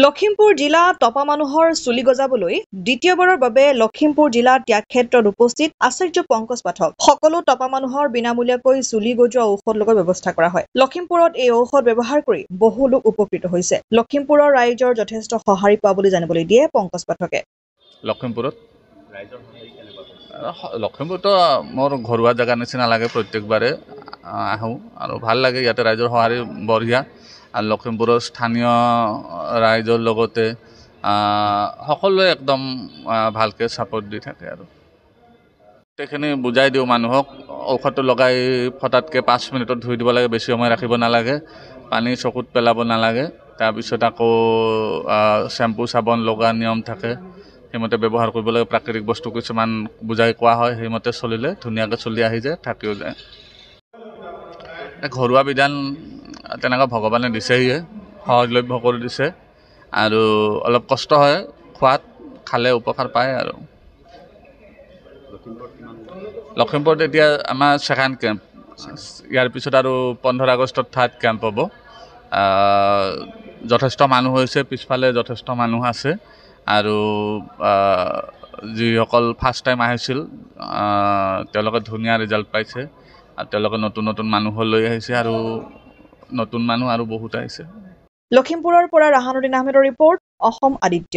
লখিমপুৰ জিলা টপা মানুহৰ চুলি গজাবলৈ দ্বিতীয়বাৰৰ বাবে লখিমপুৰ জিলা ত্যাগ ক্ষেত্ৰত উপস্থিত আচাৰ্য পংকজ পাঠক। সকলো টপা মানুহৰ বিনামূলীয়াকৈ চুলি গজোৱা ঔষধ লোৱাৰ ব্যৱস্থা কৰা হয়। লখিমপুৰত এই ঔষধ ব্যৱহাৰ কৰি বহু লোক উপকৃত হৈছে। লখিমপুৰৰ ৰাইজৰ যথেষ্ট সঁহাৰি পোৱা বুলি জানিবলৈ দিয়ে পংকজ পাঠকে। লখিমপুৰতো মোৰ ঘৰুৱা জেগা নিচিনা লাগে, প্ৰত্যেকবাৰে আহোঁ আৰু ভাল লাগে। ইয়াতে ৰাইজৰ সঁহাৰি বঢ়িয়া আৰু লখিমপুৰৰ স্থানীয় ৰাইজৰ লগতে সকলোৱে একদম ভালকৈ ছাপোৰ্ট দি থাকে আৰু গোটেইখিনি বুজাই দিওঁ মানুহক। ঔষধটো লগাই ফটাতকৈ 5 মিনিটত ধুই দিব লাগে, বেছি সময় ৰাখিব নালাগে, পানী চকুত পেলাব নালাগে। তাৰপিছত আকৌ চেম্পু চাবোন লগা নিয়ম থাকে, সেইমতে ব্যৱহাৰ কৰিব লাগে। প্ৰাকৃতিক বস্তু কিছুমান বুজাই কোৱা হয়, সেইমতে চলিলে ধুনীয়াকৈ চলি আহি যায়, থাকিও যায়। ঘৰুৱা বিধান তেনেকৈ ভগৱানে দিছেহিয়ে, সহজলভ্য কৰি দিছে আৰু অলপ কষ্ট হয় খোৱাত, খালে উপকাৰ পায় আৰু। লখিমপুৰত এতিয়া আমাৰ ছেকেণ্ড কেম্প, ইয়াৰ পিছত আৰু 15 আগষ্টত থাৰ্ড কেম্প হ'ব। যথেষ্ট মানুহ হৈছে, পিছফালে যথেষ্ট মানুহ আছে আৰু যিসকল ফাৰ্ষ্ট টাইম আহিছিল তেওঁলোকে ধুনীয়া ৰিজাল্ট পাইছে আৰু তেওঁলোকে নতুন নতুন মানুহো লৈ আহিছে আৰু নতুন মানুহ আৰু বহুত আহিছে। লখিমপুৰৰ পৰা ৰাহানুদ্দিন আহমেদৰ ৰিপৰ্ট, অসম আদিত্য।